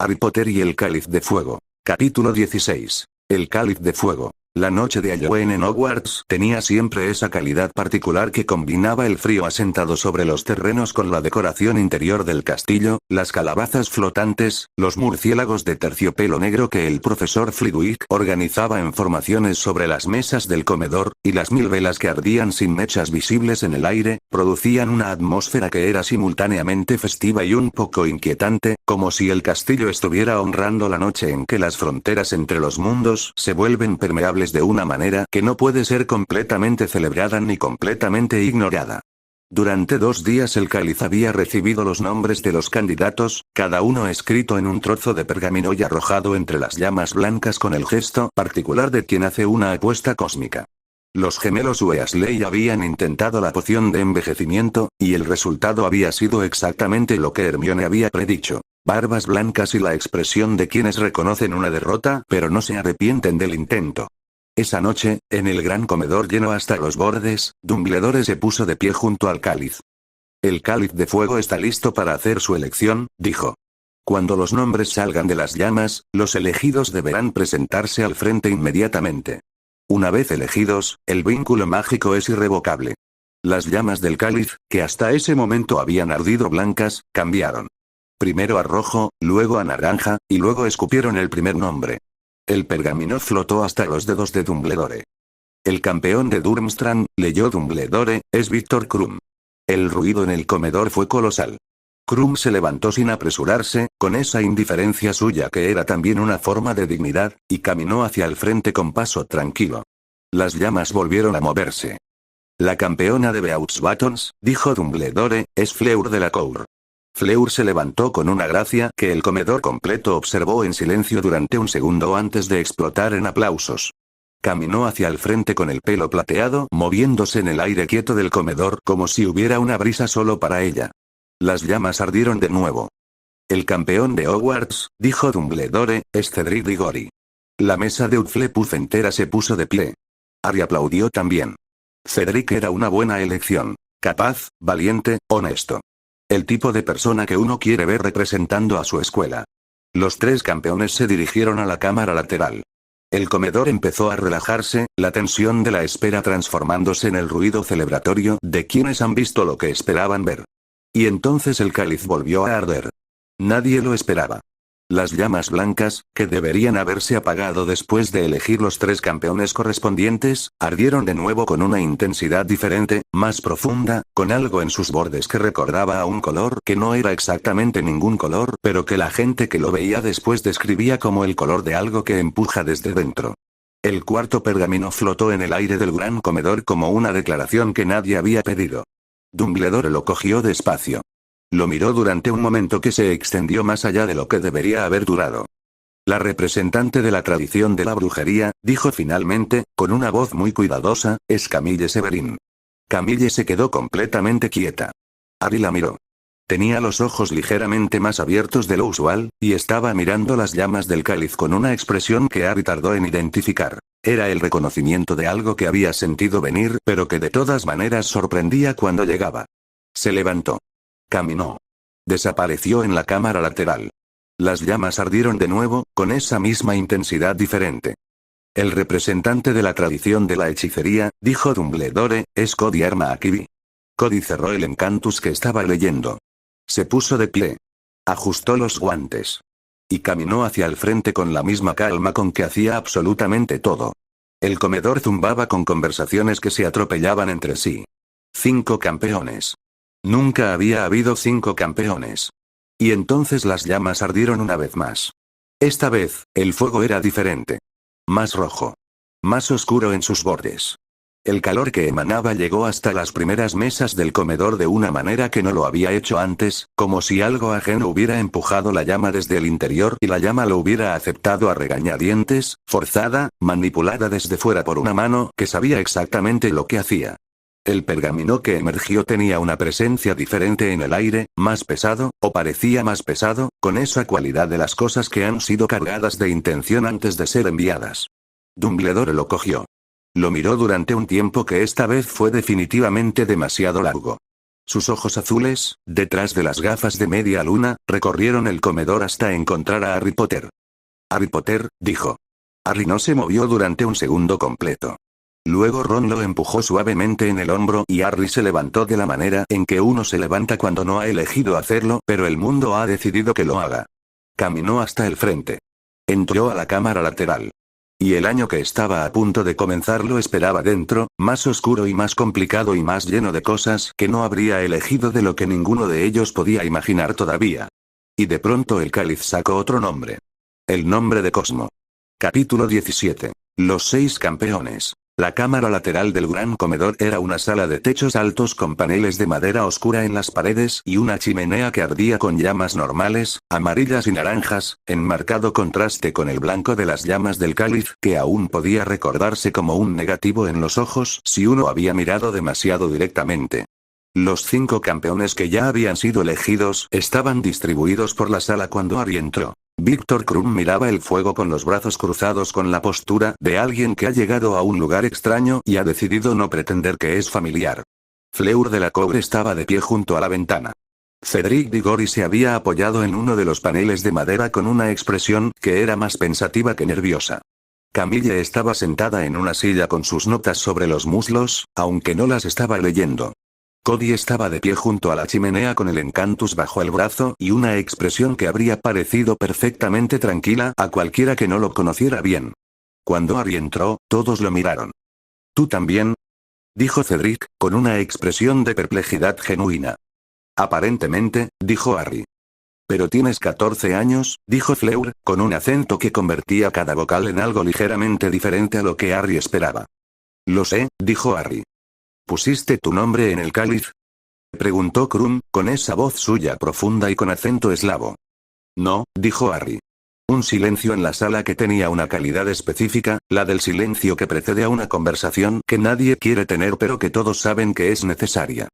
Harry Potter y el Cáliz de Fuego. Capítulo 16. El Cáliz de Fuego. La noche de Halloween en Hogwarts tenía siempre esa calidad particular que combinaba el frío asentado sobre los terrenos con la decoración interior del castillo, las calabazas flotantes, los murciélagos de terciopelo negro que el profesor Flitwick organizaba en formaciones sobre las mesas del comedor, y las 1000 velas que ardían sin mechas visibles en el aire, producían una atmósfera que era simultáneamente festiva y un poco inquietante, como si el castillo estuviera honrando la noche en que las fronteras entre los mundos se vuelven permeables de una manera que no puede ser completamente celebrada ni completamente ignorada. Durante 2 días el cáliz había recibido los nombres de los candidatos, cada uno escrito en un trozo de pergamino y arrojado entre las llamas blancas con el gesto particular de quien hace una apuesta cósmica. Los gemelos Weasley habían intentado la poción de envejecimiento, y el resultado había sido exactamente lo que Hermione había predicho. Barbas blancas y la expresión de quienes reconocen una derrota pero no se arrepienten del intento. Esa noche, en el gran comedor lleno hasta los bordes, Dumbledore se puso de pie junto al cáliz. El Cáliz de Fuego está listo para hacer su elección, dijo. Cuando los nombres salgan de las llamas, los elegidos deberán presentarse al frente inmediatamente. Una vez elegidos, el vínculo mágico es irrevocable. Las llamas del cáliz, que hasta ese momento habían ardido blancas, cambiaron. Primero a rojo, luego a naranja, y luego escupieron el primer nombre. El pergamino flotó hasta los dedos de Dumbledore. El campeón de Durmstrang, leyó Dumbledore, es Víctor Krum. El ruido en el comedor fue colosal. Krum se levantó sin apresurarse, con esa indiferencia suya que era también una forma de dignidad, y caminó hacia el frente con paso tranquilo. Las llamas volvieron a moverse. La campeona de Beauxbatons, dijo Dumbledore, es Fleur Delacour. Fleur se levantó con una gracia que el comedor completo observó en silencio durante un segundo antes de explotar en aplausos. Caminó hacia el frente con el pelo plateado moviéndose en el aire quieto del comedor como si hubiera una brisa solo para ella. Las llamas ardieron de nuevo. El campeón de Hogwarts, dijo Dumbledore, es Cedric Diggory. La mesa de Hufflepuff entera se puso de pie. Harry aplaudió también. Cedric era una buena elección. Capaz, valiente, honesto. El tipo de persona que uno quiere ver representando a su escuela. Los 3 campeones se dirigieron a la cámara lateral. El comedor empezó a relajarse, la tensión de la espera transformándose en el ruido celebratorio de quienes han visto lo que esperaban ver. Y entonces el cáliz volvió a arder. Nadie lo esperaba. Las llamas blancas, que deberían haberse apagado después de elegir los 3 campeones correspondientes, ardieron de nuevo con una intensidad diferente, más profunda, con algo en sus bordes que recordaba a un color que no era exactamente ningún color, pero que la gente que lo veía después describía como el color de algo que empuja desde dentro. El cuarto pergamino flotó en el aire del gran comedor como una declaración que nadie había pedido. Dumbledore lo cogió despacio. Lo miró durante un momento que se extendió más allá de lo que debería haber durado. La representante de la tradición de la brujería, dijo finalmente, con una voz muy cuidadosa, es Camille Severin. Camille se quedó completamente quieta. Harry la miró. Tenía los ojos ligeramente más abiertos de lo usual, y estaba mirando las llamas del cáliz con una expresión que Harry tardó en identificar. Era el reconocimiento de algo que había sentido venir, pero que de todas maneras sorprendía cuando llegaba. Se levantó. Caminó. Desapareció en la cámara lateral. Las llamas ardieron de nuevo, con esa misma intensidad diferente. El representante de la tradición de la hechicería, dijo Dumbledore, es Cody Armaakivy. Cody cerró el Encantus que estaba leyendo. Se puso de pie. Ajustó los guantes. Y caminó hacia el frente con la misma calma con que hacía absolutamente todo. El comedor zumbaba con conversaciones que se atropellaban entre sí. 5 campeones. Nunca había habido 5 campeones. Y entonces las llamas ardieron una vez más. Esta vez, el fuego era diferente. Más rojo. Más oscuro en sus bordes. El calor que emanaba llegó hasta las primeras mesas del comedor de una manera que no lo había hecho antes, como si algo ajeno hubiera empujado la llama desde el interior y la llama lo hubiera aceptado a regañadientes, forzada, manipulada desde fuera por una mano que sabía exactamente lo que hacía. El pergamino que emergió tenía una presencia diferente en el aire, más pesado, o parecía más pesado, con esa cualidad de las cosas que han sido cargadas de intención antes de ser enviadas. Dumbledore lo cogió. Lo miró durante un tiempo que esta vez fue definitivamente demasiado largo. Sus ojos azules, detrás de las gafas de media luna, recorrieron el comedor hasta encontrar a Harry Potter. Harry Potter, dijo. Harry no se movió durante un segundo completo. Luego Ron lo empujó suavemente en el hombro y Harry se levantó de la manera en que uno se levanta cuando no ha elegido hacerlo, pero el mundo ha decidido que lo haga. Caminó hasta el frente. Entró a la cámara lateral. Y el año que estaba a punto de comenzar lo esperaba dentro, más oscuro y más complicado y más lleno de cosas que no habría elegido de lo que ninguno de ellos podía imaginar todavía. Y de pronto el cáliz sacó otro nombre. El nombre de Cosmo. Capítulo 17. Los 6 campeones. La cámara lateral del gran comedor era una sala de techos altos con paneles de madera oscura en las paredes y una chimenea que ardía con llamas normales, amarillas y naranjas, en marcado contraste con el blanco de las llamas del cáliz que aún podía recordarse como un negativo en los ojos si uno había mirado demasiado directamente. Los 5 campeones que ya habían sido elegidos estaban distribuidos por la sala cuando Harry entró. Víctor Krum miraba el fuego con los brazos cruzados con la postura de alguien que ha llegado a un lugar extraño y ha decidido no pretender que es familiar. Fleur de la Cobre estaba de pie junto a la ventana. Cedric Diggory se había apoyado en uno de los paneles de madera con una expresión que era más pensativa que nerviosa. Camille estaba sentada en una silla con sus notas sobre los muslos, aunque no las estaba leyendo. Cody estaba de pie junto a la chimenea con el Encantus bajo el brazo y una expresión que habría parecido perfectamente tranquila a cualquiera que no lo conociera bien. Cuando Harry entró, todos lo miraron. ¿Tú también?, dijo Cedric, con una expresión de perplejidad genuina. Aparentemente, dijo Harry. Pero tienes 14 años, dijo Fleur, con un acento que convertía cada vocal en algo ligeramente diferente a lo que Harry esperaba. Lo sé, dijo Harry. ¿Pusiste tu nombre en el cáliz?, preguntó Krum, con esa voz suya profunda y con acento eslavo. No, dijo Harry. Un silencio en la sala que tenía una calidad específica, la del silencio que precede a una conversación que nadie quiere tener pero que todos saben que es necesaria.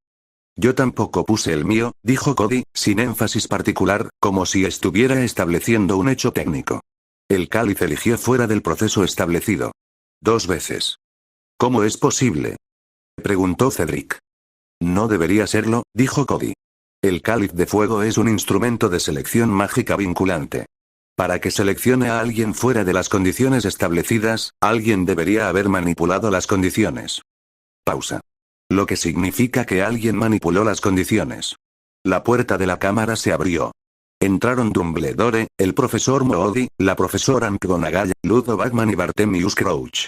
Yo tampoco puse el mío, dijo Cody, sin énfasis particular, como si estuviera estableciendo un hecho técnico. El cáliz eligió fuera del proceso establecido. 2 veces. ¿Cómo es posible?, preguntó Cedric. No debería serlo, dijo Cody. El cáliz de fuego es un instrumento de selección mágica vinculante. Para que seleccione a alguien fuera de las condiciones establecidas, alguien debería haber manipulado las condiciones. Pausa. Lo que significa que alguien manipuló las condiciones. La puerta de la cámara se abrió. Entraron Dumbledore, el profesor Moody, la profesora McGonagall, Ludo Bagman y Bartemius Crouch.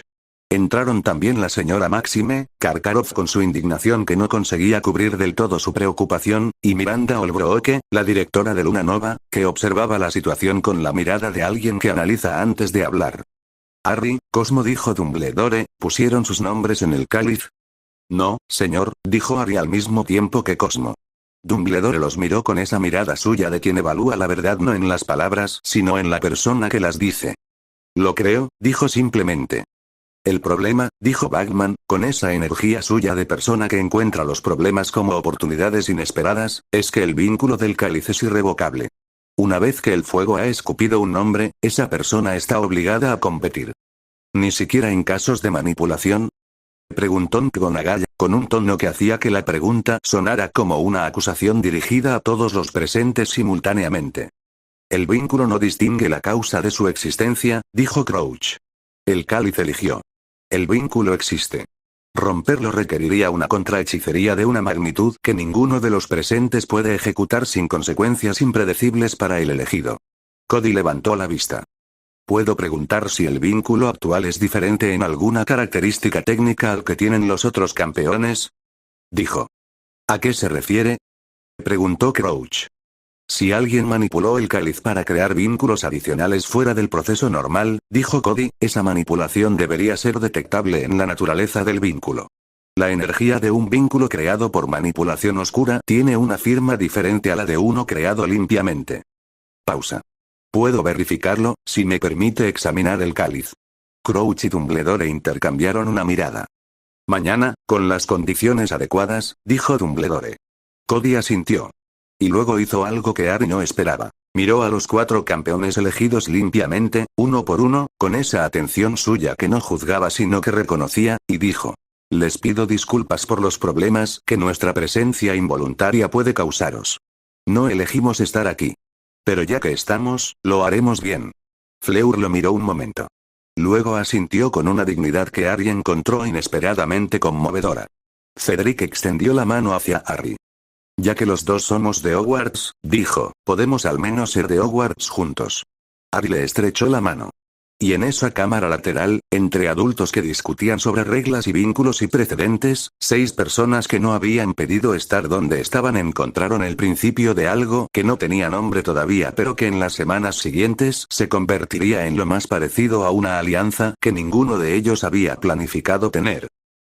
Entraron también la señora Maxime, Karkaroff con su indignación que no conseguía cubrir del todo su preocupación, y Miranda Holbrook, la directora de Luna Nova, que observaba la situación con la mirada de alguien que analiza antes de hablar. Harry, Cosmo, dijo Dumbledore, ¿pusieron sus nombres en el cáliz? No, señor, dijo Harry al mismo tiempo que Cosmo. Dumbledore los miró con esa mirada suya de quien evalúa la verdad no en las palabras sino en la persona que las dice. Lo creo, dijo simplemente. El problema, dijo Bagman, con esa energía suya de persona que encuentra los problemas como oportunidades inesperadas, es que el vínculo del cáliz es irrevocable. Una vez que el fuego ha escupido un nombre, esa persona está obligada a competir. ¿Ni siquiera en casos de manipulación?, preguntó McGonagall, con un tono que hacía que la pregunta sonara como una acusación dirigida a todos los presentes simultáneamente. El vínculo no distingue la causa de su existencia, dijo Crouch. El cáliz eligió. El vínculo existe. Romperlo requeriría una contrahechicería de una magnitud que ninguno de los presentes puede ejecutar sin consecuencias impredecibles para el elegido. Cody levantó la vista. ¿Puedo preguntar si el vínculo actual es diferente en alguna característica técnica al que tienen los otros campeones?, dijo. ¿A qué se refiere?, preguntó Crouch. Si alguien manipuló el cáliz para crear vínculos adicionales fuera del proceso normal, dijo Cody, esa manipulación debería ser detectable en la naturaleza del vínculo. La energía de un vínculo creado por manipulación oscura tiene una firma diferente a la de uno creado limpiamente. Pausa. Puedo verificarlo, si me permite examinar el cáliz. Crouch y Dumbledore intercambiaron una mirada. Mañana, con las condiciones adecuadas, dijo Dumbledore. Cody asintió. Y luego hizo algo que Harry no esperaba. Miró a los 4 campeones elegidos limpiamente, uno por uno, con esa atención suya que no juzgaba sino que reconocía, y dijo. Les pido disculpas por los problemas que nuestra presencia involuntaria puede causaros. No elegimos estar aquí. Pero ya que estamos, lo haremos bien. Fleur lo miró un momento. Luego asintió con una dignidad que Harry encontró inesperadamente conmovedora. Cedric extendió la mano hacia Harry. Ya que los dos somos de Hogwarts, dijo, podemos al menos ser de Hogwarts juntos. Harry le estrechó la mano. Y en esa cámara lateral, entre adultos que discutían sobre reglas y vínculos y precedentes, 6 personas que no habían pedido estar donde estaban encontraron el principio de algo que no tenía nombre todavía, pero que en las semanas siguientes se convertiría en lo más parecido a una alianza que ninguno de ellos había planificado tener.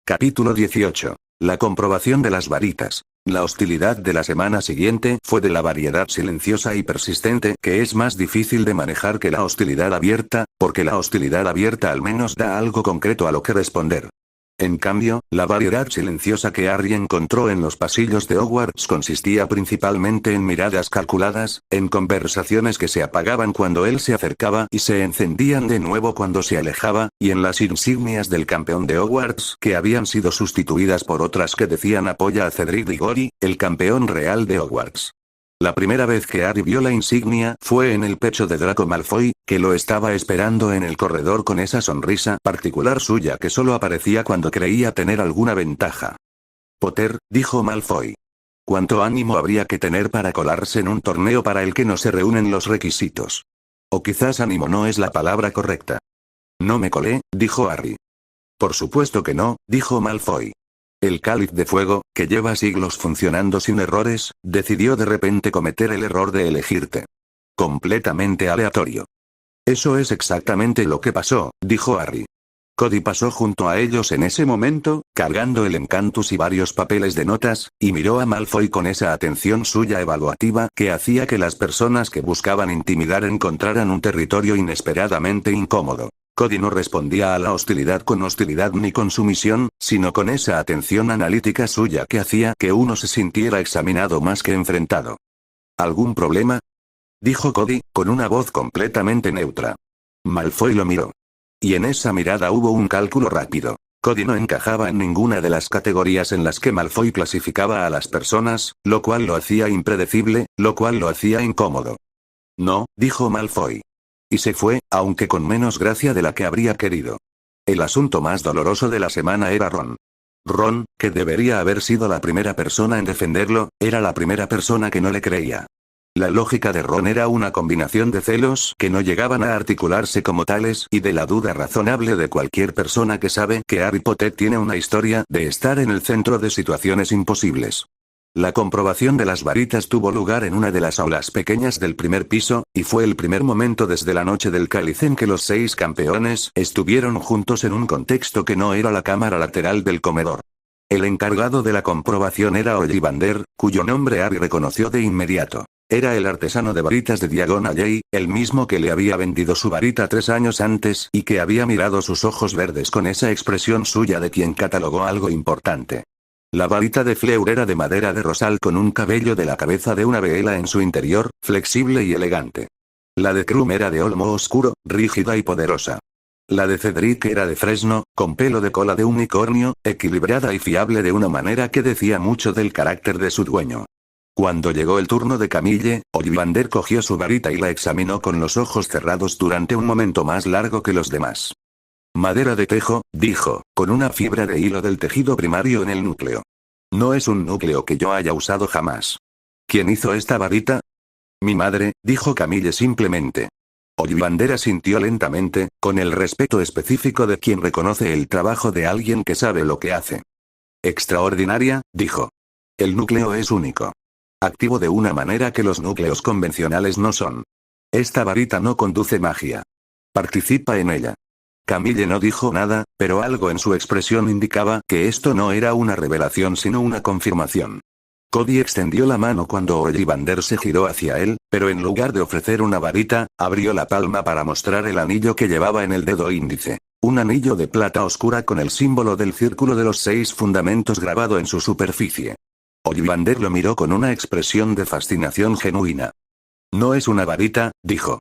Capítulo 18. La comprobación de las varitas. La hostilidad de la semana siguiente fue de la variedad silenciosa y persistente, que es más difícil de manejar que la hostilidad abierta, porque la hostilidad abierta al menos da algo concreto a lo que responder. En cambio, la variedad silenciosa que Harry encontró en los pasillos de Hogwarts consistía principalmente en miradas calculadas, en conversaciones que se apagaban cuando él se acercaba y se encendían de nuevo cuando se alejaba, y en las insignias del campeón de Hogwarts que habían sido sustituidas por otras que decían apoya a Cedric Diggory, el campeón real de Hogwarts. La primera vez que Harry vio la insignia fue en el pecho de Draco Malfoy, que lo estaba esperando en el corredor con esa sonrisa particular suya que solo aparecía cuando creía tener alguna ventaja. Potter, dijo Malfoy. ¿Cuánto ánimo habría que tener para colarse en un torneo para el que no se reúnen los requisitos? O quizás ánimo no es la palabra correcta. No me colé, dijo Harry. Por supuesto que no, dijo Malfoy. El cáliz de fuego, que lleva siglos funcionando sin errores, decidió de repente cometer el error de elegirte. Completamente aleatorio. Eso es exactamente lo que pasó, dijo Harry. Cody pasó junto a ellos en ese momento, cargando el Encantus y varios papeles de notas, y miró a Malfoy con esa atención suya evaluativa que hacía que las personas que buscaban intimidar encontraran un territorio inesperadamente incómodo. Cody no respondía a la hostilidad con hostilidad ni con sumisión, sino con esa atención analítica suya que hacía que uno se sintiera examinado más que enfrentado. ¿Algún problema?, dijo Cody, con una voz completamente neutra. Malfoy lo miró. Y en esa mirada hubo un cálculo rápido. Cody no encajaba en ninguna de las categorías en las que Malfoy clasificaba a las personas, lo cual lo hacía impredecible, lo cual lo hacía incómodo. No, dijo Malfoy. Y se fue, aunque con menos gracia de la que habría querido. El asunto más doloroso de la semana era Ron. Ron, que debería haber sido la primera persona en defenderlo, era la primera persona que no le creía. La lógica de Ron era una combinación de celos que no llegaban a articularse como tales y de la duda razonable de cualquier persona que sabe que Harry Potter tiene una historia de estar en el centro de situaciones imposibles. La comprobación de las varitas tuvo lugar en una de las aulas pequeñas del primer piso, y fue el primer momento desde la noche del cáliz en que los 6 campeones estuvieron juntos en un contexto que no era la cámara lateral del comedor. El encargado de la comprobación era Ollivander, cuyo nombre Harry reconoció de inmediato. Era el artesano de varitas de Diagon Alley, el mismo que le había vendido su varita 3 años antes y que había mirado sus ojos verdes con esa expresión suya de quien catalogó algo importante. La varita de Fleur era de madera de rosal con un cabello de la cabeza de una vela en su interior, flexible y elegante. La de Krum era de olmo oscuro, rígida y poderosa. La de Cedric era de fresno, con pelo de cola de unicornio, equilibrada y fiable de una manera que decía mucho del carácter de su dueño. Cuando llegó el turno de Camille, Ollivander cogió su varita y la examinó con los ojos cerrados durante un momento más largo que los demás. Madera de tejo, dijo, con una fibra de hilo del tejido primario en el núcleo. No es un núcleo que yo haya usado jamás. ¿Quién hizo esta varita? Mi madre, dijo Camille simplemente. Ollivander asintió lentamente, con el respeto específico de quien reconoce el trabajo de alguien que sabe lo que hace. Extraordinaria, dijo. El núcleo es único. Activo de una manera que los núcleos convencionales no son. Esta varita no conduce magia. Participa en ella. Camille no dijo nada, pero algo en su expresión indicaba que esto no era una revelación sino una confirmación. Cody extendió la mano cuando Ollivander se giró hacia él, pero en lugar de ofrecer una varita, abrió la palma para mostrar el anillo que llevaba en el dedo índice. Un anillo de plata oscura con el símbolo del círculo de los 6 fundamentos grabado en su superficie. Ollivander lo miró con una expresión de fascinación genuina. No es una varita, dijo.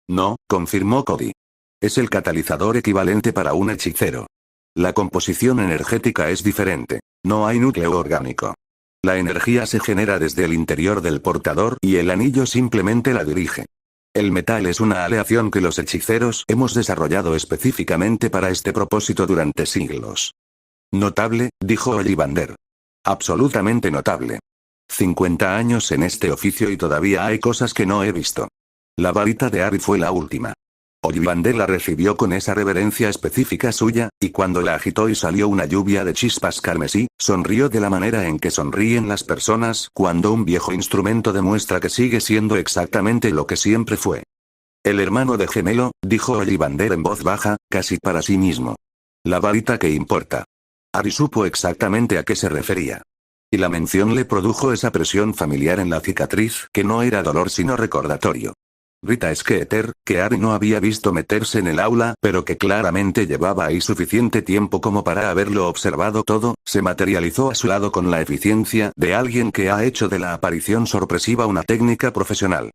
No, confirmó Cody. Es el catalizador equivalente para un hechicero. La composición energética es diferente. No hay núcleo orgánico. La energía se genera desde el interior del portador y el anillo simplemente la dirige. El metal es una aleación que los hechiceros hemos desarrollado específicamente para este propósito durante siglos. Notable, dijo Ollivander. Absolutamente notable. 50 años en este oficio y todavía hay cosas que no he visto. La varita de Harry fue la última. Ollivander la recibió con esa reverencia específica suya, y cuando la agitó y salió una lluvia de chispas carmesí, sonrió de la manera en que sonríen las personas cuando un viejo instrumento demuestra que sigue siendo exactamente lo que siempre fue. El hermano de gemelo, dijo Ollivander en voz baja, casi para sí mismo. La varita que importa. Harry supo exactamente a qué se refería. Y la mención le produjo esa presión familiar en la cicatriz, que no era dolor sino recordatorio. Rita Skeeter, que Harry no había visto meterse en el aula, pero que claramente llevaba ahí suficiente tiempo como para haberlo observado todo, se materializó a su lado con la eficiencia de alguien que ha hecho de la aparición sorpresiva una técnica profesional.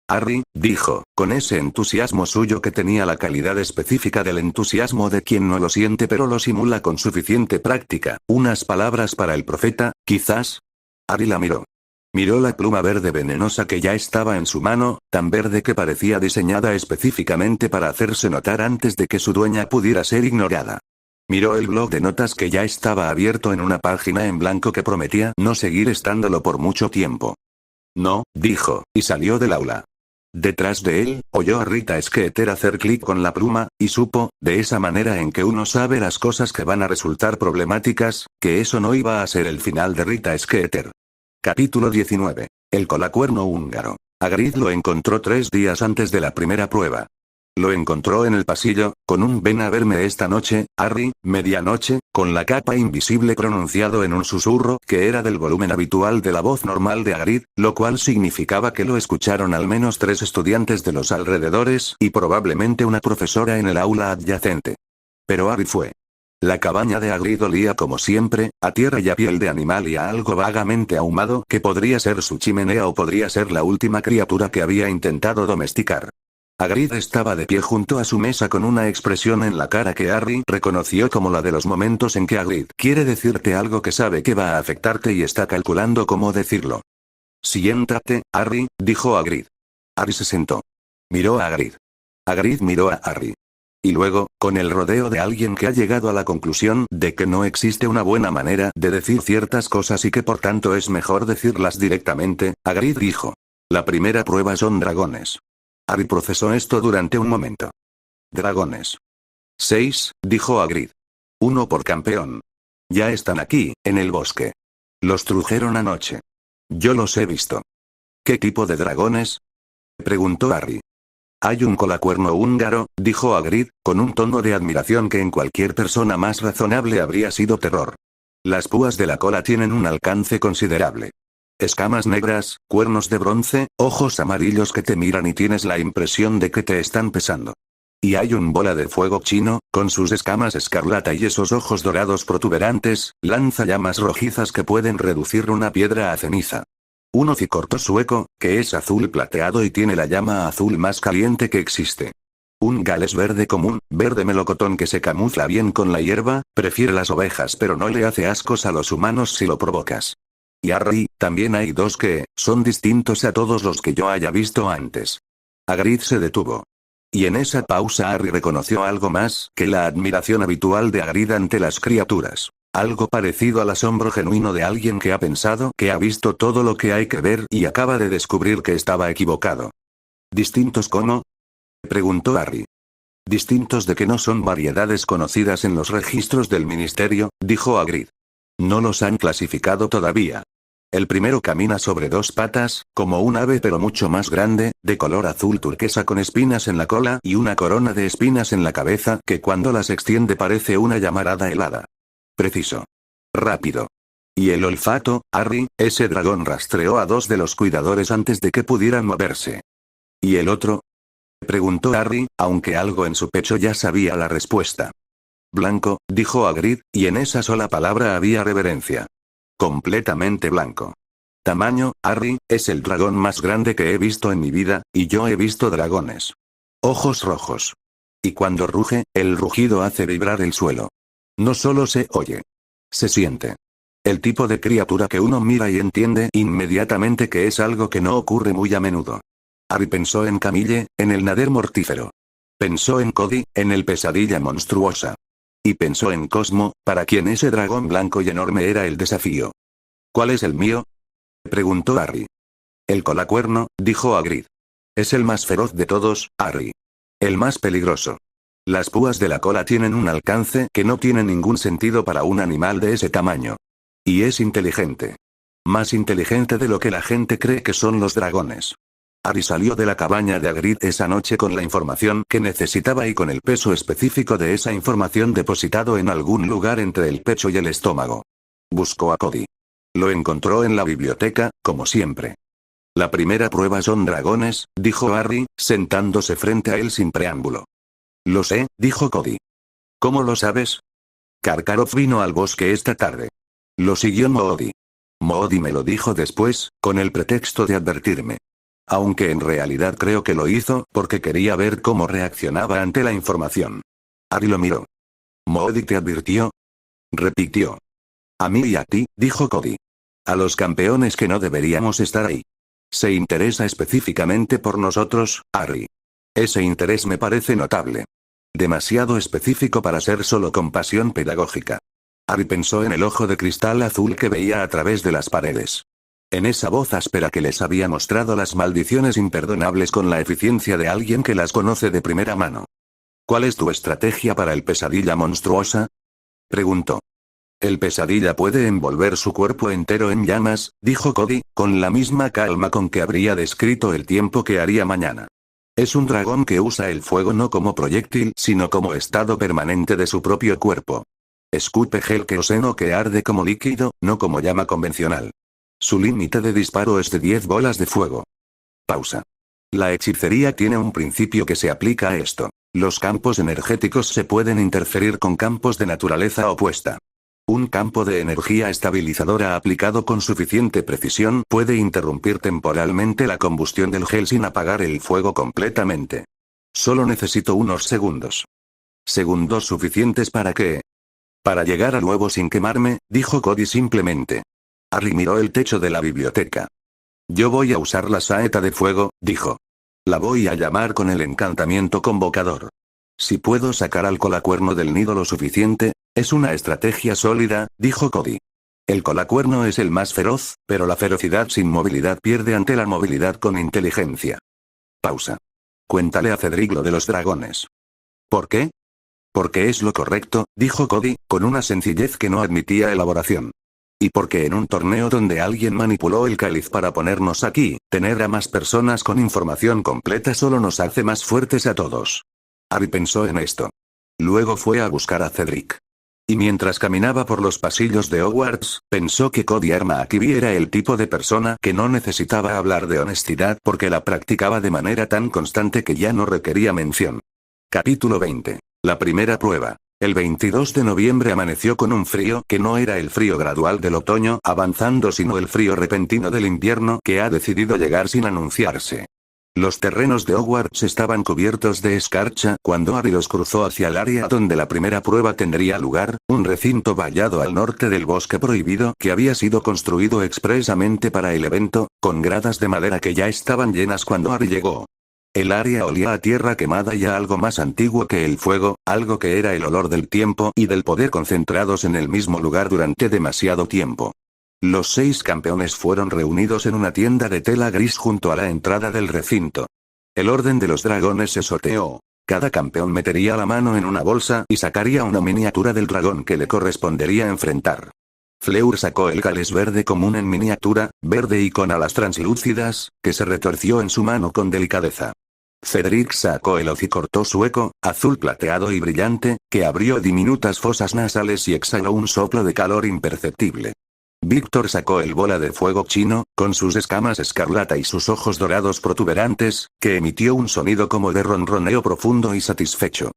Harry, dijo, con ese entusiasmo suyo que tenía la calidad específica del entusiasmo de quien no lo siente pero lo simula con suficiente práctica, unas palabras para el profeta, quizás. Harry la miró. Miró la pluma verde venenosa que ya estaba en su mano, tan verde que parecía diseñada específicamente para hacerse notar antes de que su dueña pudiera ser ignorada. Miró el blog de notas que ya estaba abierto en una página en blanco que prometía no seguir estándolo por mucho tiempo. No, dijo, y salió del aula. Detrás de él, oyó a Rita Skeeter hacer clic con la pluma, y supo, de esa manera en que uno sabe las cosas que van a resultar problemáticas, que eso no iba a ser el final de Rita Skeeter. Capítulo 19. El colacuerno húngaro. Hagrid lo encontró 3 días antes de la primera prueba. Lo encontró en el pasillo, con un ven a verme esta noche, Harry, medianoche, con la capa invisible pronunciado en un susurro que era del volumen habitual de la voz normal de Hagrid, lo cual significaba que lo escucharon al menos 3 estudiantes de los alrededores y probablemente una profesora en el aula adyacente. Pero Harry fue. La cabaña de Hagrid olía como siempre, a tierra y a piel de animal y a algo vagamente ahumado que podría ser su chimenea o podría ser la última criatura que había intentado domesticar. Hagrid estaba de pie junto a su mesa con una expresión en la cara que Harry reconoció como la de los momentos en que Hagrid quiere decirte algo que sabe que va a afectarte y está calculando cómo decirlo. Siéntate, Harry, dijo Hagrid. Harry se sentó. Miró a Hagrid. Hagrid miró a Harry. Y luego, con el rodeo de alguien que ha llegado a la conclusión de que no existe una buena manera de decir ciertas cosas y que por tanto es mejor decirlas directamente, Hagrid dijo. La primera prueba son dragones. Harry procesó esto durante un momento. Dragones. 6, dijo Hagrid. 1 por campeón. Ya están aquí, en el bosque. Los trujeron anoche. Yo los he visto. ¿Qué tipo de dragones? Preguntó Harry. Hay un colacuerno húngaro, dijo Hagrid, con un tono de admiración que en cualquier persona más razonable habría sido terror. Las púas de la cola tienen un alcance considerable. Escamas negras, cuernos de bronce, ojos amarillos que te miran y tienes la impresión de que te están pesando. Y hay un bola de fuego chino, con sus escamas escarlata y esos ojos dorados protuberantes, lanza llamas rojizas que pueden reducir una piedra a ceniza. Un hocicorto sueco, que es azul plateado y tiene la llama azul más caliente que existe. Un gales verde común, verde melocotón que se camufla bien con la hierba, prefiere las ovejas pero no le hace ascos a los humanos si lo provocas. Y Harry, también hay 2 que son distintos a todos los que yo haya visto antes. Hagrid se detuvo. Y en esa pausa Harry reconoció algo más que la admiración habitual de Hagrid ante las criaturas. Algo parecido al asombro genuino de alguien que ha pensado que ha visto todo lo que hay que ver y acaba de descubrir que estaba equivocado. ¿Distintos cómo? Preguntó Harry. Distintos de que no son variedades conocidas en los registros del ministerio, dijo Hagrid. No los han clasificado todavía. El primero camina sobre 2 patas, como un ave pero mucho más grande, de color azul turquesa con espinas en la cola y una corona de espinas en la cabeza que cuando las extiende parece una llamarada helada. Preciso. Rápido. Y el olfato, Harry, ese dragón rastreó a 2 de los cuidadores antes de que pudieran moverse. ¿Y el otro? Preguntó Harry, aunque algo en su pecho ya sabía la respuesta. Blanco, dijo Hagrid, y en esa sola palabra había reverencia. Completamente blanco. Tamaño, Harry, es el dragón más grande que he visto en mi vida, y yo he visto dragones. Ojos rojos. Y cuando ruge, el rugido hace vibrar el suelo. No solo se oye. Se siente. El tipo de criatura que uno mira y entiende inmediatamente que es algo que no ocurre muy a menudo. Harry pensó en Camille, en el nader mortífero. Pensó en Cody, en el pesadilla monstruosa. Y pensó en Cosmo, para quien ese dragón blanco y enorme era el desafío. ¿Cuál es el mío?, preguntó Harry. El colacuerno, dijo Hagrid. Es el más feroz de todos, Harry. El más peligroso. Las púas de la cola tienen un alcance que no tiene ningún sentido para un animal de ese tamaño. Y es inteligente. Más inteligente de lo que la gente cree que son los dragones. Harry salió de la cabaña de Hagrid esa noche con la información que necesitaba y con el peso específico de esa información depositado en algún lugar entre el pecho y el estómago. Buscó a Cody. Lo encontró en la biblioteca, como siempre. La primera prueba son dragones, dijo Harry, sentándose frente a él sin preámbulo. Lo sé, dijo Cody. ¿Cómo lo sabes? Karkaroff vino al bosque esta tarde. Lo siguió Moody. Moody me lo dijo después, con el pretexto de advertirme. Aunque en realidad creo que lo hizo porque quería ver cómo reaccionaba ante la información. Harry lo miró. ¿Moody te advirtió? Repitió. A mí y a ti, dijo Cody. A los campeones que no deberíamos estar ahí. Se interesa específicamente por nosotros, Harry. Ese interés me parece notable. Demasiado específico para ser solo compasión pedagógica. Harry pensó en el ojo de cristal azul que veía a través de las paredes. En esa voz áspera que les había mostrado las maldiciones imperdonables con la eficiencia de alguien que las conoce de primera mano. ¿Cuál es tu estrategia para el pesadilla monstruosa?, preguntó. El pesadilla puede envolver su cuerpo entero en llamas, dijo Cody, con la misma calma con que habría descrito el tiempo que haría mañana. Es un dragón que usa el fuego no como proyectil, sino como estado permanente de su propio cuerpo. Escupe gel queroseno que arde como líquido, no como llama convencional. Su límite de disparo es de 10 bolas de fuego. Pausa. La hechicería tiene un principio que se aplica a esto. Los campos energéticos se pueden interferir con campos de naturaleza opuesta. Un campo de energía estabilizadora aplicado con suficiente precisión puede interrumpir temporalmente la combustión del gel sin apagar el fuego completamente. Solo necesito unos segundos. ¿Segundos suficientes para qué? Para llegar al huevo sin quemarme, dijo Cody simplemente. Harry miró el techo de la biblioteca. Yo voy a usar la saeta de fuego, dijo. La voy a llamar con el encantamiento convocador. Si puedo sacar al colacuerno del nido lo suficiente, es una estrategia sólida, dijo Cody. El colacuerno es el más feroz, pero la ferocidad sin movilidad pierde ante la movilidad con inteligencia. Pausa. Cuéntale a Cedric lo de los dragones. ¿Por qué? Porque es lo correcto, dijo Cody, con una sencillez que no admitía elaboración. Y porque en un torneo donde alguien manipuló el cáliz para ponernos aquí, tener a más personas con información completa solo nos hace más fuertes a todos. Harry pensó en esto. Luego fue a buscar a Cedric. Y mientras caminaba por los pasillos de Hogwarts, pensó que Cody Armaakivy era el tipo de persona que no necesitaba hablar de honestidad porque la practicaba de manera tan constante que ya no requería mención. Capítulo 20. La primera prueba. El 22 de noviembre amaneció con un frío que no era el frío gradual del otoño avanzando sino el frío repentino del invierno que ha decidido llegar sin anunciarse. Los terrenos de Hogwarts estaban cubiertos de escarcha cuando Harry los cruzó hacia el área donde la primera prueba tendría lugar, un recinto vallado al norte del bosque prohibido que había sido construido expresamente para el evento, con gradas de madera que ya estaban llenas cuando Harry llegó. El área olía a tierra quemada y a algo más antiguo que el fuego, algo que era el olor del tiempo y del poder concentrados en el mismo lugar durante demasiado tiempo. Los 6 campeones fueron reunidos en una tienda de tela gris junto a la entrada del recinto. El orden de los dragones se sorteó. Cada campeón metería la mano en una bolsa y sacaría una miniatura del dragón que le correspondería enfrentar. Fleur sacó el cáliz verde común en miniatura, verde y con alas translúcidas, que se retorció en su mano con delicadeza. Cedric sacó el hocicorto sueco, azul plateado y brillante, que abrió diminutas fosas nasales y exhaló un soplo de calor imperceptible. Víctor sacó el bola de fuego chino, con sus escamas escarlata y sus ojos dorados protuberantes, que emitió un sonido como de ronroneo profundo y satisfecho.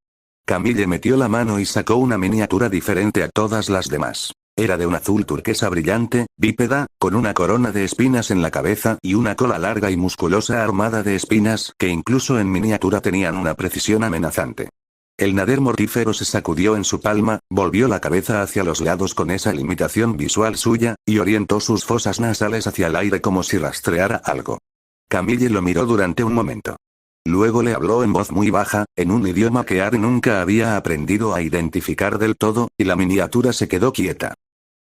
Camille metió la mano y sacó una miniatura diferente a todas las demás. Era de un azul turquesa brillante, bípeda, con una corona de espinas en la cabeza y una cola larga y musculosa armada de espinas que incluso en miniatura tenían una precisión amenazante. El nader mortífero se sacudió en su palma, volvió la cabeza hacia los lados con esa limitación visual suya, y orientó sus fosas nasales hacia el aire como si rastreara algo. Camille lo miró durante un momento. Luego le habló en voz muy baja, en un idioma que Harry nunca había aprendido a identificar del todo, y la miniatura se quedó quieta.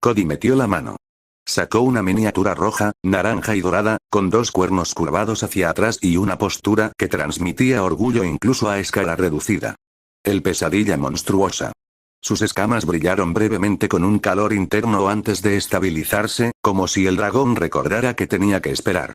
Cody metió la mano. Sacó una miniatura roja, naranja y dorada, con dos cuernos curvados hacia atrás y una postura que transmitía orgullo incluso a escala reducida. El pesadilla monstruosa. Sus escamas brillaron brevemente con un calor interno antes de estabilizarse, como si el dragón recordara que tenía que esperar.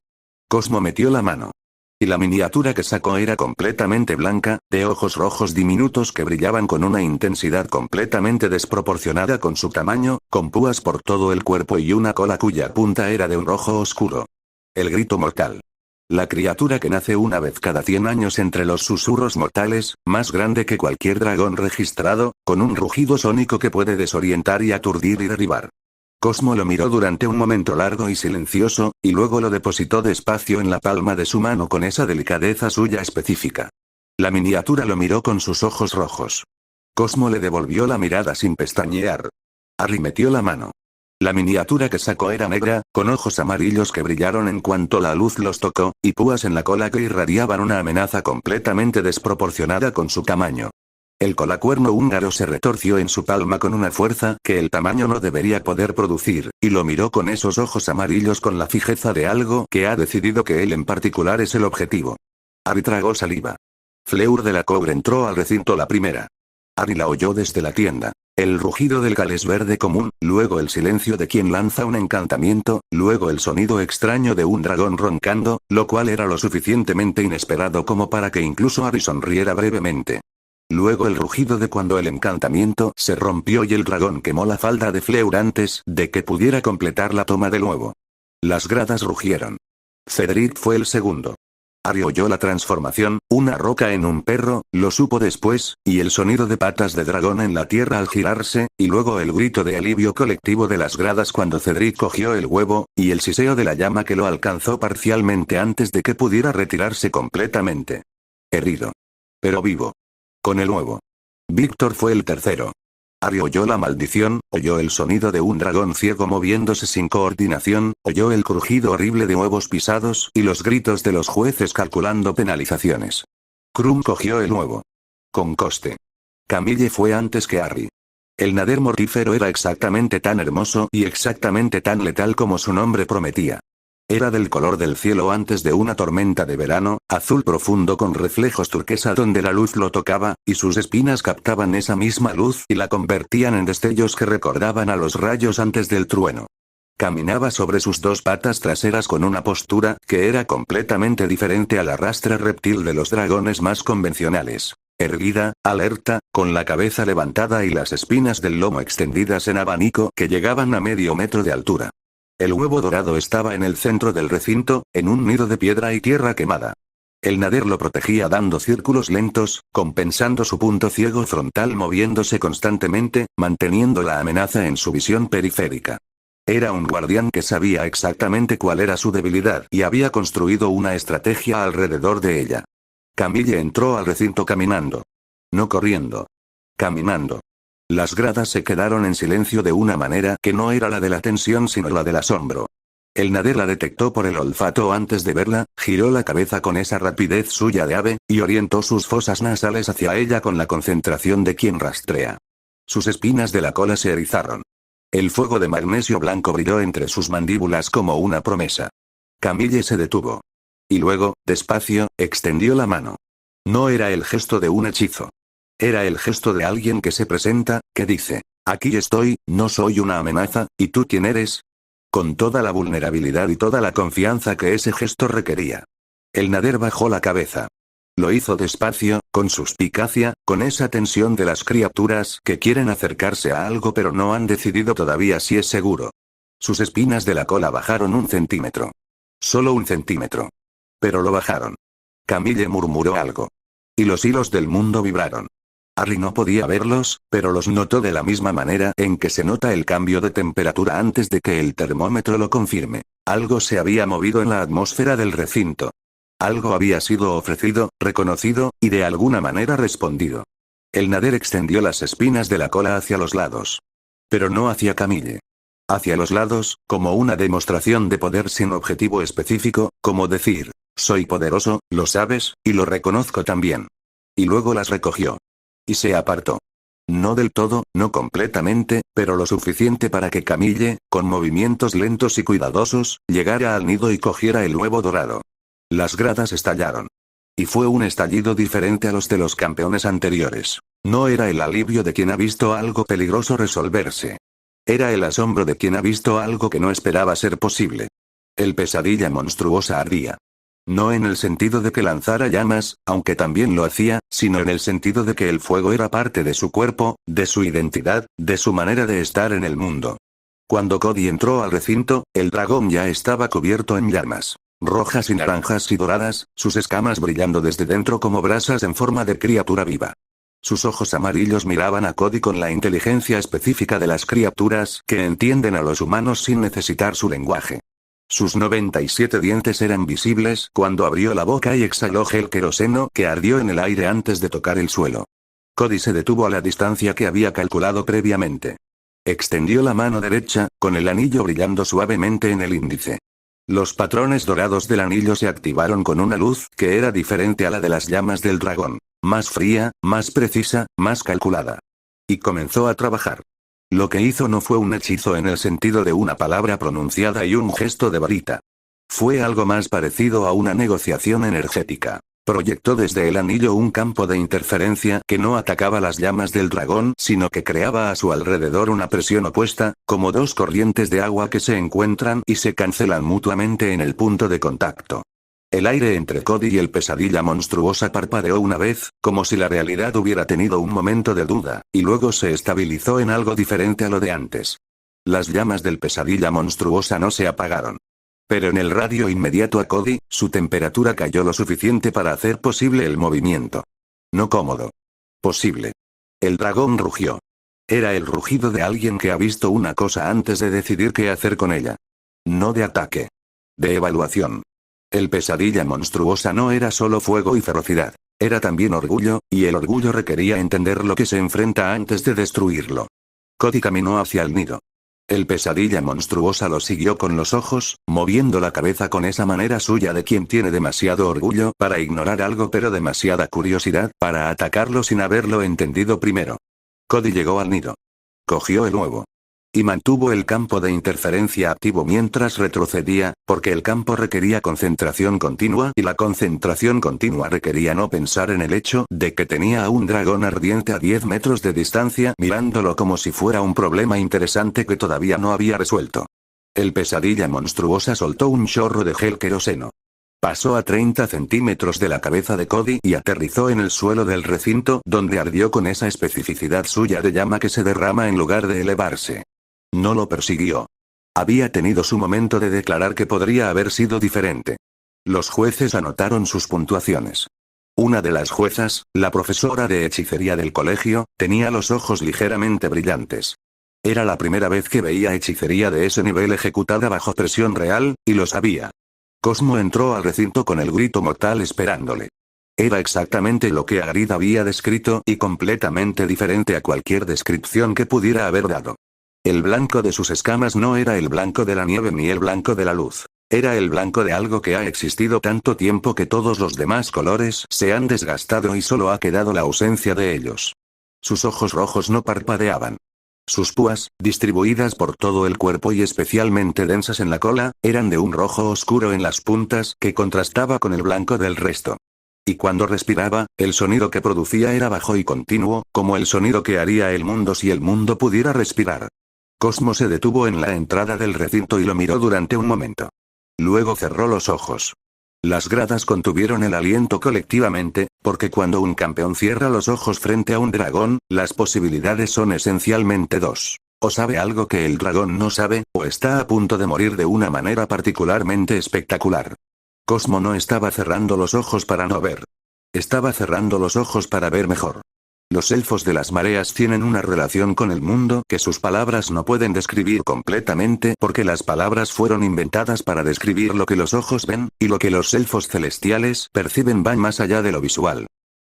Cosmo metió la mano. Y la miniatura que sacó era completamente blanca, de ojos rojos diminutos que brillaban con una intensidad completamente desproporcionada con su tamaño, con púas por todo el cuerpo y una cola cuya punta era de un rojo oscuro. El grito mortal. La criatura que nace una vez cada 100 años entre los susurros mortales, más grande que cualquier dragón registrado, con un rugido sónico que puede desorientar y aturdir y derribar. Cosmo lo miró durante un momento largo y silencioso, y luego lo depositó despacio en la palma de su mano con esa delicadeza suya específica. La miniatura lo miró con sus ojos rojos. Cosmo le devolvió la mirada sin pestañear. Harry metió la mano. La miniatura que sacó era negra, con ojos amarillos que brillaron en cuanto la luz los tocó, y púas en la cola que irradiaban una amenaza completamente desproporcionada con su tamaño. El colacuerno húngaro se retorció en su palma con una fuerza que el tamaño no debería poder producir, y lo miró con esos ojos amarillos con la fijeza de algo que ha decidido que él en particular es el objetivo. Harry tragó saliva. Fleur de la Cobre entró al recinto la primera. Harry la oyó desde la tienda. El rugido del galés verde común, luego el silencio de quien lanza un encantamiento, luego el sonido extraño de un dragón roncando, lo cual era lo suficientemente inesperado como para que incluso Harry sonriera brevemente. Luego el rugido de cuando el encantamiento se rompió y el dragón quemó la falda de Fleur antes de que pudiera completar la toma de nuevo. Las gradas rugieron. Cedric fue el segundo. Harry oyó la transformación, una roca en un perro, lo supo después, y el sonido de patas de dragón en la tierra al girarse, y luego el grito de alivio colectivo de las gradas cuando Cedric cogió el huevo, y el siseo de la llama que lo alcanzó parcialmente antes de que pudiera retirarse completamente. Herido. Pero vivo. Con el huevo. Víctor fue el tercero. Harry oyó la maldición, oyó el sonido de un dragón ciego moviéndose sin coordinación, oyó el crujido horrible de huevos pisados y los gritos de los jueces calculando penalizaciones. Krum cogió el huevo. Con coste. Camille fue antes que Harry. El nader mortífero era exactamente tan hermoso y exactamente tan letal como su nombre prometía. Era del color del cielo antes de una tormenta de verano, azul profundo con reflejos turquesa donde la luz lo tocaba, y sus espinas captaban esa misma luz y la convertían en destellos que recordaban a los rayos antes del trueno. Caminaba sobre sus dos patas traseras con una postura que era completamente diferente al arrastre reptil de los dragones más convencionales. Erguida, alerta, con la cabeza levantada y las espinas del lomo extendidas en abanico que llegaban a medio metro de altura. El huevo dorado estaba en el centro del recinto, en un nido de piedra y tierra quemada. El nader lo protegía dando círculos lentos, compensando su punto ciego frontal moviéndose constantemente, manteniendo la amenaza en su visión periférica. Era un guardián que sabía exactamente cuál era su debilidad y había construido una estrategia alrededor de ella. Camille entró al recinto caminando. No corriendo. Caminando. Las gradas se quedaron en silencio de una manera que no era la de la tensión sino la del asombro. El nader la detectó por el olfato antes de verla, giró la cabeza con esa rapidez suya de ave, y orientó sus fosas nasales hacia ella con la concentración de quien rastrea. Sus espinas de la cola se erizaron. El fuego de magnesio blanco brilló entre sus mandíbulas como una promesa. Camille se detuvo. Y luego, despacio, extendió la mano. No era el gesto de un hechizo. Era el gesto de alguien que se presenta, que dice, aquí estoy, no soy una amenaza, ¿y tú quién eres? Con toda la vulnerabilidad y toda la confianza que ese gesto requería. El nader bajó la cabeza. Lo hizo despacio, con suspicacia, con esa tensión de las criaturas que quieren acercarse a algo pero no han decidido todavía si es seguro. Sus espinas de la cola bajaron 1 centímetro. Solo 1 centímetro. Pero lo bajaron. Camille murmuró algo. Y los hilos del mundo vibraron. Harry no podía verlos, pero los notó de la misma manera en que se nota el cambio de temperatura antes de que el termómetro lo confirme. Algo se había movido en la atmósfera del recinto. Algo había sido ofrecido, reconocido, y de alguna manera respondido. El Nader extendió las espinas de la cola hacia los lados. Pero no hacia Camille. Hacia los lados, como una demostración de poder sin objetivo específico, como decir, soy poderoso, lo sabes, y lo reconozco también. Y luego las recogió. Y se apartó. No del todo, no completamente, pero lo suficiente para que Camille, con movimientos lentos y cuidadosos, llegara al nido y cogiera el huevo dorado. Las gradas estallaron. Y fue un estallido diferente a los de los campeones anteriores. No era el alivio de quien ha visto algo peligroso resolverse. Era el asombro de quien ha visto algo que no esperaba ser posible. El pesadilla monstruosa ardía. No en el sentido de que lanzara llamas, aunque también lo hacía, sino en el sentido de que el fuego era parte de su cuerpo, de su identidad, de su manera de estar en el mundo. Cuando Cody entró al recinto, el dragón ya estaba cubierto en llamas. Rojas y naranjas y doradas, sus escamas brillando desde dentro como brasas en forma de criatura viva. Sus ojos amarillos miraban a Cody con la inteligencia específica de las criaturas que entienden a los humanos sin necesitar su lenguaje. Sus 97 dientes eran visibles cuando abrió la boca y exhaló gel queroseno que ardió en el aire antes de tocar el suelo. Cody se detuvo a la distancia que había calculado previamente. Extendió la mano derecha, con el anillo brillando suavemente en el índice. Los patrones dorados del anillo se activaron con una luz que era diferente a la de las llamas del dragón. Más fría, más precisa, más calculada. Y comenzó a trabajar. Lo que hizo no fue un hechizo en el sentido de una palabra pronunciada y un gesto de varita. Fue algo más parecido a una negociación energética. Proyectó desde el anillo un campo de interferencia que no atacaba las llamas del dragón, sino que creaba a su alrededor una presión opuesta, como dos corrientes de agua que se encuentran y se cancelan mutuamente en el punto de contacto. El aire entre Cody y el pesadilla monstruosa parpadeó una vez, como si la realidad hubiera tenido un momento de duda, y luego se estabilizó en algo diferente a lo de antes. Las llamas del pesadilla monstruosa no se apagaron. Pero en el radio inmediato a Cody, su temperatura cayó lo suficiente para hacer posible el movimiento. No cómodo. Posible. El dragón rugió. Era el rugido de alguien que ha visto una cosa antes de decidir qué hacer con ella. No de ataque. De evaluación. El pesadilla monstruosa no era solo fuego y ferocidad. Era también orgullo, y el orgullo requería entender lo que se enfrenta antes de destruirlo. Cody caminó hacia el nido. El pesadilla monstruosa lo siguió con los ojos, moviendo la cabeza con esa manera suya de quien tiene demasiado orgullo para ignorar algo pero demasiada curiosidad para atacarlo sin haberlo entendido primero. Cody llegó al nido. Cogió el huevo. Y mantuvo el campo de interferencia activo mientras retrocedía, porque el campo requería concentración continua y la concentración continua requería no pensar en el hecho de que tenía a un dragón ardiente a 10 metros de distancia mirándolo como si fuera un problema interesante que todavía no había resuelto. El pesadilla monstruosa soltó un chorro de gel queroseno. Pasó a 30 centímetros de la cabeza de Cody y aterrizó en el suelo del recinto donde ardió con esa especificidad suya de llama que se derrama en lugar de elevarse. No lo persiguió. Había tenido su momento de declarar que podría haber sido diferente. Los jueces anotaron sus puntuaciones. Una de las juezas, la profesora de hechicería del colegio, tenía los ojos ligeramente brillantes. Era la primera vez que veía hechicería de ese nivel ejecutada bajo presión real, y lo sabía. Cosmo entró al recinto con el grito mortal esperándole. Era exactamente lo que Arid había descrito y completamente diferente a cualquier descripción que pudiera haber dado. El blanco de sus escamas no era el blanco de la nieve ni el blanco de la luz. Era el blanco de algo que ha existido tanto tiempo que todos los demás colores se han desgastado y solo ha quedado la ausencia de ellos. Sus ojos rojos no parpadeaban. Sus púas, distribuidas por todo el cuerpo y especialmente densas en la cola, eran de un rojo oscuro en las puntas que contrastaba con el blanco del resto. Y cuando respiraba, el sonido que producía era bajo y continuo, como el sonido que haría el mundo si el mundo pudiera respirar. Cosmo se detuvo en la entrada del recinto y lo miró durante un momento. Luego cerró los ojos. Las gradas contuvieron el aliento colectivamente, porque cuando un campeón cierra los ojos frente a un dragón, las posibilidades son esencialmente dos. O sabe algo que el dragón no sabe, o está a punto de morir de una manera particularmente espectacular. Cosmo no estaba cerrando los ojos para no ver. Estaba cerrando los ojos para ver mejor. Los elfos de las mareas tienen una relación con el mundo que sus palabras no pueden describir completamente porque las palabras fueron inventadas para describir lo que los ojos ven, y lo que los elfos celestiales perciben va más allá de lo visual.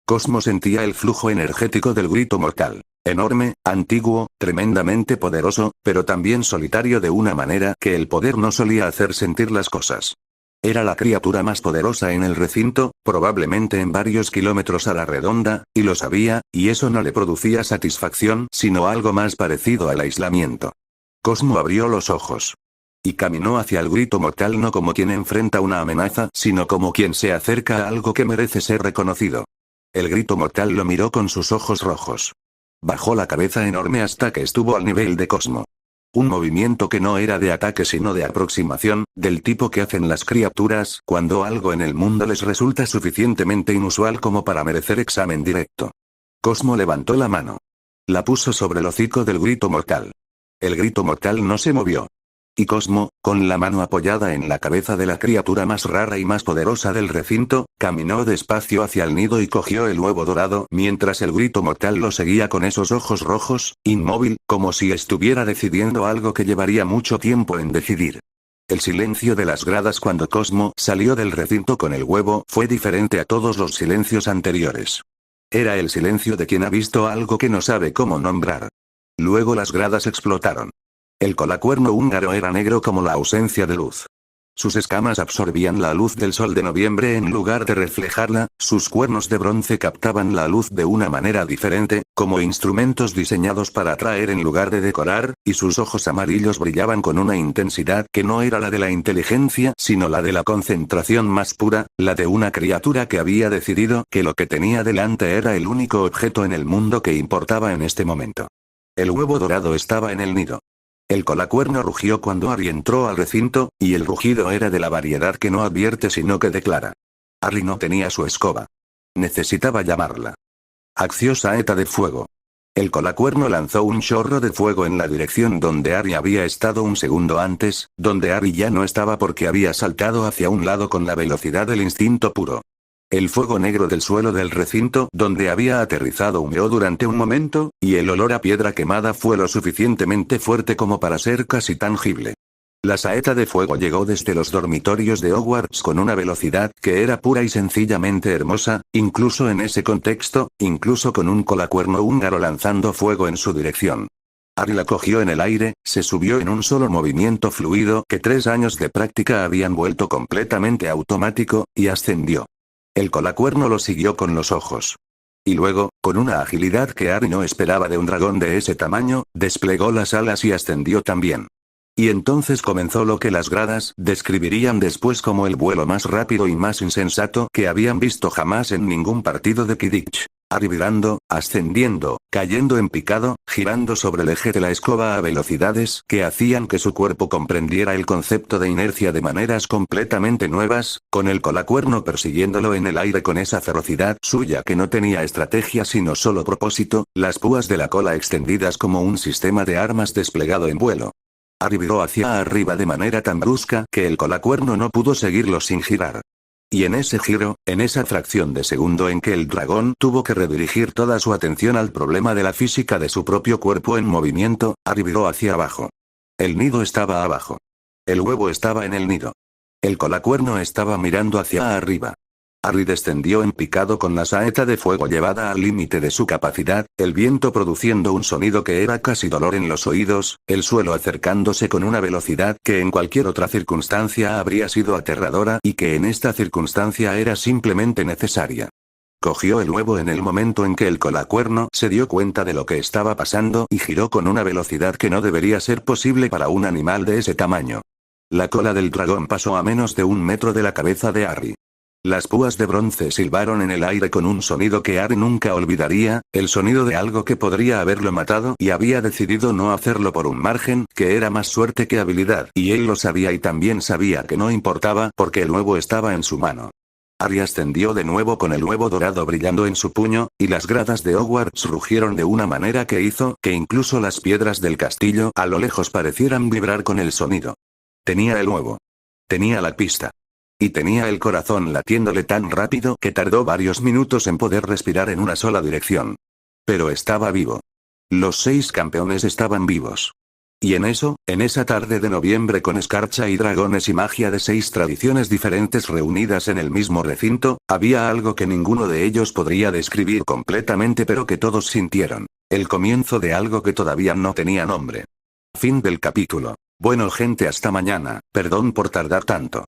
Cosmo sentía el flujo energético del grito mortal. Enorme, antiguo, tremendamente poderoso, pero también solitario de una manera que el poder no solía hacer sentir las cosas. Era la criatura más poderosa en el recinto, probablemente en varios kilómetros a la redonda, y lo sabía, y eso no le producía satisfacción, sino algo más parecido al aislamiento. Cosmo abrió los ojos. Y caminó hacia el grito mortal no como quien enfrenta una amenaza, sino como quien se acerca a algo que merece ser reconocido. El grito mortal lo miró con sus ojos rojos. Bajó la cabeza enorme hasta que estuvo al nivel de Cosmo. Un movimiento que no era de ataque sino de aproximación, del tipo que hacen las criaturas cuando algo en el mundo les resulta suficientemente inusual como para merecer examen directo. Cosmo levantó la mano. La puso sobre el hocico del grito mortal. El grito mortal no se movió. Y Cosmo, con la mano apoyada en la cabeza de la criatura más rara y más poderosa del recinto, caminó despacio hacia el nido y cogió el huevo dorado mientras el grito mortal lo seguía con esos ojos rojos, inmóvil, como si estuviera decidiendo algo que llevaría mucho tiempo en decidir. El silencio de las gradas cuando Cosmo salió del recinto con el huevo fue diferente a todos los silencios anteriores. Era el silencio de quien ha visto algo que no sabe cómo nombrar. Luego las gradas explotaron. El colacuerno húngaro era negro como la ausencia de luz. Sus escamas absorbían la luz del sol de noviembre en lugar de reflejarla, sus cuernos de bronce captaban la luz de una manera diferente, como instrumentos diseñados para atraer en lugar de decorar, y sus ojos amarillos brillaban con una intensidad que no era la de la inteligencia sino la de la concentración más pura, la de una criatura que había decidido que lo que tenía delante era el único objeto en el mundo que importaba en este momento. El huevo dorado estaba en el nido. El colacuerno rugió cuando Harry entró al recinto, y el rugido era de la variedad que no advierte sino que declara. Harry no tenía su escoba. Necesitaba llamarla. Acción saeta de fuego. El colacuerno lanzó un chorro de fuego en la dirección donde Harry había estado un segundo antes, donde Harry ya no estaba porque había saltado hacia un lado con la velocidad del instinto puro. El fuego negro del suelo del recinto donde había aterrizado humeó durante un momento, y el olor a piedra quemada fue lo suficientemente fuerte como para ser casi tangible. La saeta de fuego llegó desde los dormitorios de Hogwarts con una velocidad que era pura y sencillamente hermosa, incluso en ese contexto, incluso con un colacuerno húngaro lanzando fuego en su dirección. Harry la cogió en el aire, se subió en un solo movimiento fluido que 3 años de práctica habían vuelto completamente automático, y ascendió. El colacuerno lo siguió con los ojos. Y luego, con una agilidad que Harry no esperaba de un dragón de ese tamaño, desplegó las alas y ascendió también. Y entonces comenzó lo que las gradas describirían después como el vuelo más rápido y más insensato que habían visto jamás en ningún partido de Quidditch. Harry virando, ascendiendo, cayendo en picado, girando sobre el eje de la escoba a velocidades que hacían que su cuerpo comprendiera el concepto de inercia de maneras completamente nuevas, con el colacuerno persiguiéndolo en el aire con esa ferocidad suya que no tenía estrategia sino solo propósito, las púas de la cola extendidas como un sistema de armas desplegado en vuelo. Harry viró hacia arriba de manera tan brusca que el colacuerno no pudo seguirlo sin girar. Y en ese giro, en esa fracción de segundo en que el dragón tuvo que redirigir toda su atención al problema de la física de su propio cuerpo en movimiento, Harry viró hacia abajo. El nido estaba abajo. El huevo estaba en el nido. El colacuerno estaba mirando hacia arriba. Harry descendió en picado con la saeta de fuego llevada al límite de su capacidad, el viento produciendo un sonido que era casi dolor en los oídos, el suelo acercándose con una velocidad que en cualquier otra circunstancia habría sido aterradora y que en esta circunstancia era simplemente necesaria. Cogió el huevo en el momento en que el colacuerno se dio cuenta de lo que estaba pasando y giró con una velocidad que no debería ser posible para un animal de ese tamaño. La cola del dragón pasó a menos de 1 metro de la cabeza de Harry. Las púas de bronce silbaron en el aire con un sonido que Harry nunca olvidaría, el sonido de algo que podría haberlo matado y había decidido no hacerlo por un margen que era más suerte que habilidad, y él lo sabía y también sabía que no importaba porque el huevo estaba en su mano. Harry ascendió de nuevo con el huevo dorado brillando en su puño, y las gradas de Hogwarts rugieron de una manera que hizo que incluso las piedras del castillo a lo lejos parecieran vibrar con el sonido. Tenía el huevo. Tenía la pista. Y tenía el corazón latiéndole tan rápido que tardó varios minutos en poder respirar en una sola dirección. Pero estaba vivo. Los 6 campeones estaban vivos. Y en esa tarde de noviembre con escarcha y dragones y magia de 6 tradiciones diferentes reunidas en el mismo recinto, había algo que ninguno de ellos podría describir completamente pero que todos sintieron. El comienzo de algo que todavía no tenía nombre. Fin del capítulo. Bueno gente, hasta mañana, perdón por tardar tanto.